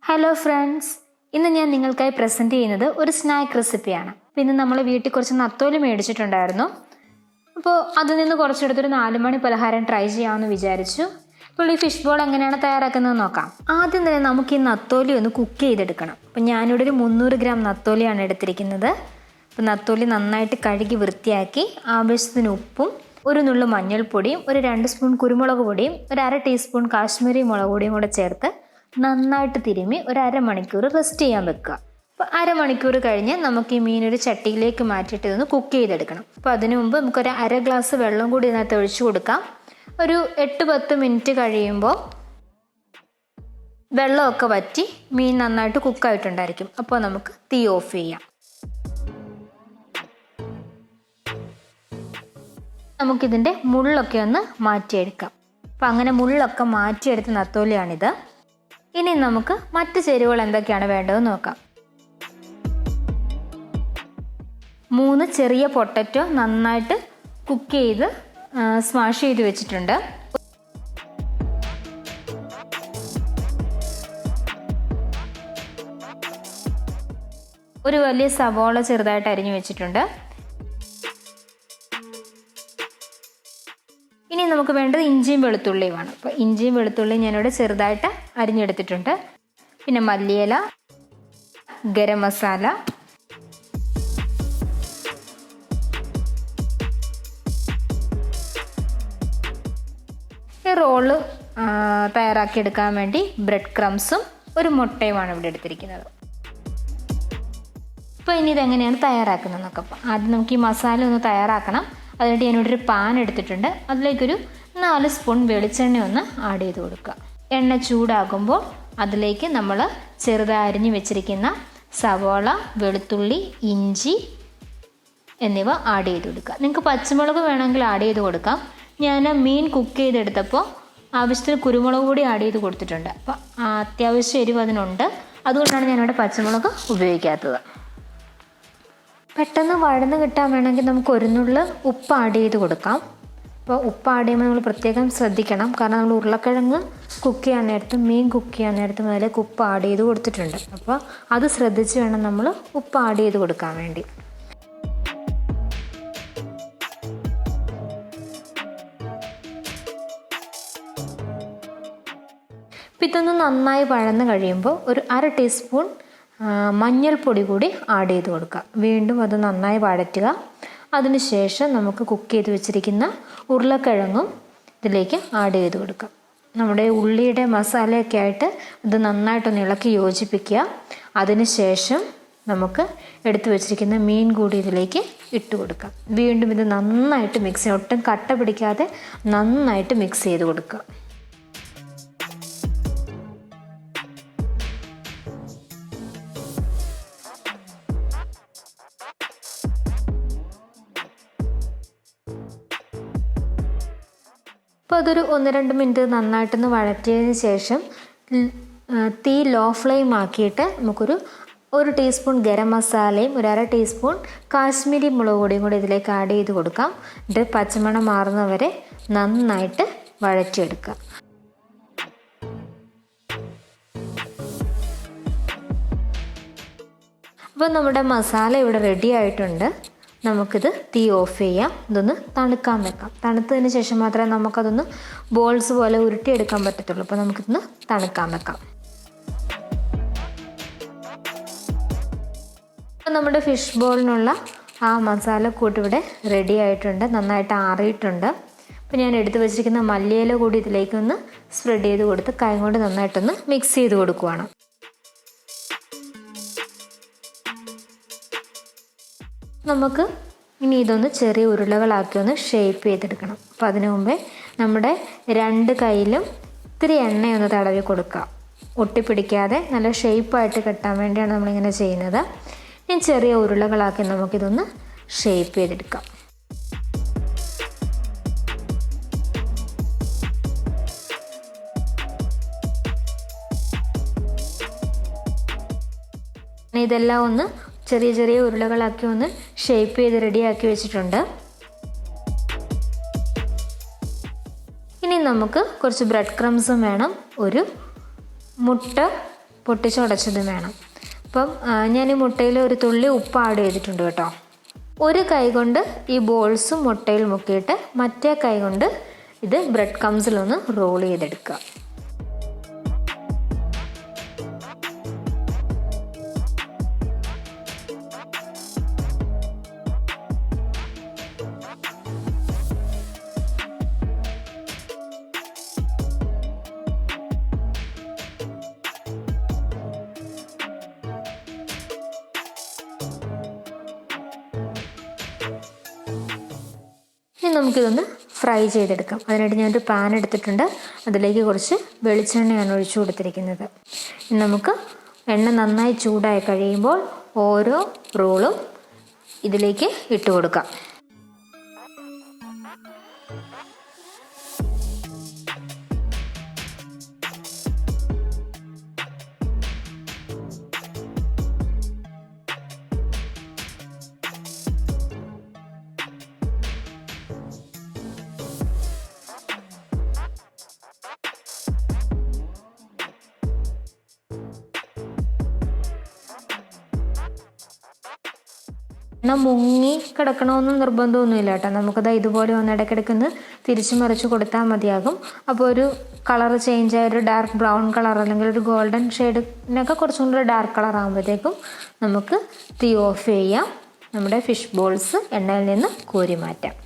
Hello friends, ഇന്ന് ഞാൻ നിങ്ങൾക്കായി പ്രസൻറ്റ് ചെയ്യുന്നത് ഒരു സ്നാക്ക് റെസിപ്പിയാണ്. പിന്നെ നമ്മൾ വീട്ടിൽ കുറച്ച് നത്തോലി മേടിച്ചിട്ടുണ്ടായിരുന്നു. അപ്പോൾ അതിൽ നിന്ന് കുറച്ചെടുത്തൊരു 4 മണി പലഹാരം ട്രൈ ചെയ്യാമെന്ന് വിചാരിച്ചു. അപ്പോൾ ഈ ഫിഷ് ബോൾ എങ്ങനെയാണ് തയ്യാറാക്കുന്നത് നോക്കാം. ആദ്യം തന്നെ നമുക്ക് ഈ നത്തോലി ഒന്ന് കുക്ക് ചെയ്തെടുക്കണം. അപ്പോൾ ഞാനിവിടെ ഒരു 300 ഗ്രാം നത്തോലിയാണ് എടുത്തിരിക്കുന്നത്. അപ്പോൾ നത്തോലി നന്നായിട്ട് കഴുകി വൃത്തിയാക്കി ആവശ്യത്തിന് ഉപ്പും ഒരു നുള്ളു മഞ്ഞൾപ്പൊടിയും ഒരു 2 സ്പൂൺ കുരുമുളക് പൊടിയും ഒരു 1/2 ടീസ്പൂൺ കാശ്മീരി മുളക് പൊടിയും കൂടെ ചേർത്ത് നന്നായിട്ട് തിരുമ്മി ഒരു 1/2 മണിക്കൂർ റെസ്റ്റ് ചെയ്യാൻ വെക്കുക. അപ്പോൾ 1/2 മണിക്കൂർ കഴിഞ്ഞ് നമുക്ക് ഈ മീനൊരു ചട്ടിയിലേക്ക് മാറ്റിയിട്ട് ഇതൊന്ന് കുക്ക് ചെയ്തെടുക്കണം. അപ്പോൾ അതിനു മുമ്പ് നമുക്കൊരു 1/2 ഗ്ലാസ് വെള്ളം കൂടി ഇതിനകത്ത് ഒഴിച്ചു കൊടുക്കാം. ഒരു 8-10 മിനിറ്റ് കഴിയുമ്പോൾ വെള്ളമൊക്കെ വറ്റി മീൻ നന്നായിട്ട് കുക്കായിട്ടുണ്ടായിരിക്കും. അപ്പോൾ നമുക്ക് തീ ഓഫ് ചെയ്യാം. നമുക്കിതിൻ്റെ മുള്ളൊക്കെ ഒന്ന് മാറ്റിയെടുക്കാം. അപ്പോൾ അങ്ങനെ മുള്ളൊക്കെ മാറ്റിയെടുത്ത നത്തോലിയാണിത്. ഇനി നമുക്ക് മറ്റ് ചേരുവകൾ എന്തൊക്കെയാണ് വേണ്ടതെന്ന് നോക്കാം. 3 ചെറിയ പൊട്ടറ്റോ നന്നായിട്ട് കുക്ക് ചെയ്ത് സ്മാഷ് ചെയ്ത് വെച്ചിട്ടുണ്ട്. ഒരു വലിയ സവോള ചെറുതായിട്ട് അരിഞ്ഞു വെച്ചിട്ടുണ്ട്. ഇനി നമുക്ക് വേണ്ടത് ഇഞ്ചിയും വെളുത്തുള്ളിയുമാണ്. അപ്പോൾ ഇഞ്ചിയും വെളുത്തുള്ളിയും ഞാനിവിടെ ചെറുതായിട്ട് അരിഞ്ഞെടുത്തിട്ടുണ്ട്. പിന്നെ മല്ലിയില, ഗരം മസാല, ഈ റോള് തയ്യാറാക്കിയെടുക്കാൻ വേണ്ടി ബ്രെഡ് ക്രംസും ഒരു മുട്ടയുമാണ് ഇവിടെ എടുത്തിരിക്കുന്നത്. അപ്പോൾ ഇനി ഇതെങ്ങനെയാണ് തയ്യാറാക്കുന്നത് നോക്കാം. ആദ്യം നമുക്ക് ഈ മസാല ഒന്ന് തയ്യാറാക്കണം. അതിനായിട്ട് ഞാനിവിടെ ഒരു പാൻ എടുത്തിട്ടുണ്ട്. അതിലേക്കൊരു 4 സ്പൂൺ വെളിച്ചെണ്ണ ഒന്ന് ആഡ് ചെയ്ത് കൊടുക്കുക. എണ്ണ ചൂടാകുമ്പോൾ അതിലേക്ക് നമ്മൾ ചെറുതായി അരിഞ്ഞ് വെച്ചിരിക്കുന്ന സവോള, വെളുത്തുള്ളി, ഇഞ്ചി എന്നിവ ആഡ് ചെയ്ത് കൊടുക്കുക. നിങ്ങൾക്ക് പച്ചമുളക് വേണമെങ്കിൽ ആഡ് ചെയ്ത് കൊടുക്കാം. ഞാൻ മീൻ കുക്ക് ചെയ്തെടുത്തപ്പോൾ ആവശ്യത്തിന് കുരുമുളക് കൂടി ആഡ് ചെയ്ത് കൊടുത്തിട്ടുണ്ട്. അപ്പോൾ അത്യാവശ്യം എരിവ് അതിനുണ്ട്. അതുകൊണ്ടാണ് ഞാനിവിടെ പച്ചമുളക് ഉപയോഗിക്കാത്തത്. പെട്ടെന്ന് വഴന്ന് കിട്ടാൻ വേണമെങ്കിൽ നമുക്ക് ഒരു നുള്ള് ഉപ്പ് ആഡ് ചെയ്ത് കൊടുക്കാം. അപ്പോൾ ഉപ്പ് ആഡ് ചെയ്യുമ്പോൾ നമ്മൾ പ്രത്യേകം ശ്രദ്ധിക്കണം. കാരണം നമ്മൾ ഉരുളക്കിഴങ്ങ് കുക്ക് ചെയ്യാൻ നേരത്തും മീൻ കുക്ക് ചെയ്യാൻ നേരത്തും അതിലേക്ക് ഉപ്പ് ആഡ് ചെയ്ത് കൊടുത്തിട്ടുണ്ട്. അപ്പോൾ അത് ശ്രദ്ധിച്ച് വേണം നമ്മൾ ഉപ്പ് ആഡ് ചെയ്ത് കൊടുക്കാൻ വേണ്ടി. അപ്പോൾ ഇതൊന്ന് നന്നായി വഴന്ന് കഴിയുമ്പോൾ ഒരു 1/2 ടീസ്പൂൺ മഞ്ഞൾപ്പൊടി കൂടി ആഡ് ചെയ്ത് കൊടുക്കുക. വീണ്ടും അത് നന്നായി വഴറ്റുക. അതിനുശേഷം നമുക്ക് കുക്ക് ചെയ്ത് വെച്ചിരിക്കുന്ന ഉരുളക്കിഴങ്ങും ഇതിലേക്ക് ആഡ് ചെയ്ത് കൊടുക്കുക. നമ്മുടെ ഉള്ളിയുടെ മസാലയൊക്കെ ആയിട്ട് ഇത് നന്നായിട്ടൊന്ന് ഇളക്കി യോജിപ്പിക്കുക. അതിനുശേഷം നമുക്ക് എടുത്തു വെച്ചിരിക്കുന്ന മീൻ കൂടി ഇതിലേക്ക് ഇട്ട് കൊടുക്കുക. വീണ്ടും ഇത് നന്നായിട്ട് മിക്സ് ചെയ്യുക. ഒട്ടും കട്ട പിടിക്കാതെ നന്നായിട്ട് മിക്സ് ചെയ്ത് കൊടുക്കുക. അപ്പോൾ അതൊരു 1-2 മിനിറ്റ് നന്നായിട്ടൊന്ന് വഴറ്റിയതിന് ശേഷം തീ ലോ ഫ്ലെയിം ആക്കിയിട്ട് നമുക്കൊരു 1 ടീസ്പൂൺ ഗരം മസാലയും ഒരു 1/2 ടീസ്പൂൺ കാശ്മീരി മുളക് പൊടിയും കൂടി ഇതിലേക്ക് ആഡ് ചെയ്ത് കൊടുക്കാം. ഇത് പച്ചമണം മാറുന്നവരെ നന്നായിട്ട് വഴറ്റിയെടുക്കുക. അപ്പോൾ നമ്മുടെ മസാല ഇവിടെ റെഡി ആയിട്ടുണ്ട്. നമുക്കിത് തീ ഓഫ് ചെയ്യാം. ഇതൊന്ന് തണുക്കാൻ വെക്കാം. തണുത്തതിന് ശേഷം മാത്രമേ നമുക്കതൊന്ന് ബോൾസ് പോലെ ഉരുട്ടിയെടുക്കാൻ പറ്റത്തുള്ളൂ. അപ്പോൾ നമുക്കിതൊന്ന് തണുക്കാൻ വെക്കാം. അപ്പോൾ നമ്മുടെ ഫിഷ് ബോളിനുള്ള ആ മസാലക്കൂട്ട് ഇവിടെ റെഡി ആയിട്ടുണ്ട്. നന്നായിട്ട് ആറിയിട്ടുണ്ട്. അപ്പോൾ ഞാൻ എടുത്ത് വെച്ചിരിക്കുന്ന മല്ലിയില കൂടി ഇതിലേക്കൊന്ന് സ്പ്രെഡ് ചെയ്ത് കൊടുത്ത് കൈ കൊണ്ട് നന്നായിട്ടൊന്ന് മിക്സ് ചെയ്ത് കൊടുക്കുവാണ്. നമുക്ക് ഇനി ഇതൊന്ന് ചെറിയ ഉരുളകളാക്കി ഒന്ന് ഷേപ്പ് ചെയ്തെടുക്കണം. അപ്പോൾ അതിനു മുമ്പേ നമ്മുടെ 2 കൈയിലും ഇത്തിരി എണ്ണയൊന്ന് തടവി കൊടുക്കുക. ഒട്ടിപ്പിടിക്കാതെ നല്ല ഷേപ്പായിട്ട് കെട്ടാൻ വേണ്ടിയാണ് നമ്മളിങ്ങനെ ചെയ്യുന്നത്. ഇനി ചെറിയ ഉരുളകളാക്കി നമുക്കിതൊന്ന് ഷേപ്പ് ചെയ്തെടുക്കാം. ഇതെല്ലാം ഒന്ന് ചെറിയ ചെറിയ ഉരുളകളാക്കി ഒന്ന് ഷേപ്പ് ചെയ്ത് റെഡിയാക്കി വെച്ചിട്ടുണ്ട്. ഇനി നമുക്ക് കുറച്ച് ബ്രെഡ് ക്രംസും വേണം. ഒരു മുട്ട പൊട്ടിച്ചുടച്ചതും വേണം. അപ്പം ഞാൻ ഈ മുട്ടയിൽ ഒരു തുള്ളി ഉപ്പ് ആഡ് ചെയ്തിട്ടുണ്ട് കേട്ടോ. ഒരു കൈ കൊണ്ട് ഈ ബോൾസും മുട്ടയിൽ മുക്കിയിട്ട് മറ്റേ കൈ കൊണ്ട് ഇത് ബ്രെഡ് ക്രംസിലൊന്ന് റോൾ ചെയ്തെടുക്കുക. ഇനി നമുക്കിതൊന്ന് ഫ്രൈ ചെയ്തെടുക്കാം. അതിനായിട്ട് ഞാനൊരു പാൻ എടുത്തിട്ടുണ്ട്. അതിലേക്ക് കുറച്ച് വെളിച്ചെണ്ണയാണ് ഒഴിച്ചു കൊടുത്തിരിക്കുന്നത്. ഇനി നമുക്ക് എണ്ണ നന്നായി ചൂടായി കഴിയുമ്പോൾ ഓരോ റോളും ഇതിലേക്ക് ഇട്ട് കൊടുക്കാം. എന്നാൽ മുങ്ങി കിടക്കണമെന്നും നിർബന്ധമൊന്നുമില്ല കേട്ടോ. നമുക്കത് ഇതുപോലെ ഒന്ന് ഇടയ്ക്കിടയ്ക്കൊന്ന് തിരിച്ചു മറിച്ച് കൊടുത്താൽ മതിയാകും. അപ്പോൾ ഒരു കളർ ചേഞ്ച് ആയ ഒരു ഡാർക്ക് ബ്രൗൺ കളർ അല്ലെങ്കിൽ ഒരു ഗോൾഡൻ ഷെയ്ഡിനൊക്കെ കുറച്ചും കൂടി ഡാർക്ക് കളർ ആകുമ്പോഴത്തേക്കും നമുക്ക് തീ ഓഫ് ചെയ്യാം. നമ്മുടെ ഫിഷ് ബോൾസ് എണ്ണയിൽ നിന്ന് കോരി മാറ്റാം.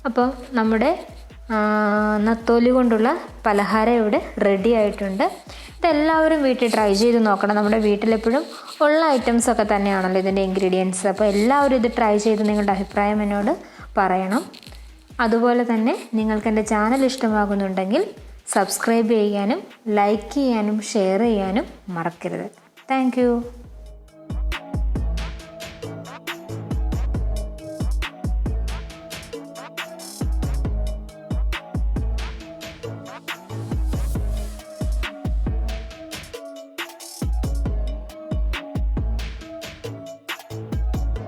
അപ്പോൾ നമ്മുടെ നത്തോലി കൊണ്ടുള്ള പലഹാരം ഇവിടെ റെഡി ആയിട്ടുണ്ട്. ഇതെല്ലാവരും വീട്ടിൽ ട്രൈ ചെയ്ത് നോക്കണം. നമ്മുടെ വീട്ടിലെപ്പോഴും ഉള്ള ഐറ്റംസൊക്കെ തന്നെയാണല്ലോ ഇതിൻ്റെ ഇൻഗ്രീഡിയൻസ്. അപ്പോൾ എല്ലാവരും ഇത് ട്രൈ ചെയ്ത് നിങ്ങളുടെ അഭിപ്രായം എന്നോട് പറയണം. അതുപോലെ തന്നെ നിങ്ങൾക്ക് എൻ്റെ ചാനൽ ഇഷ്ടമാകുന്നുണ്ടെങ്കിൽ സബ്സ്ക്രൈബ് ചെയ്യാനും ലൈക്ക് ചെയ്യാനും ഷെയർ ചെയ്യാനും മറക്കരുത്. താങ്ക്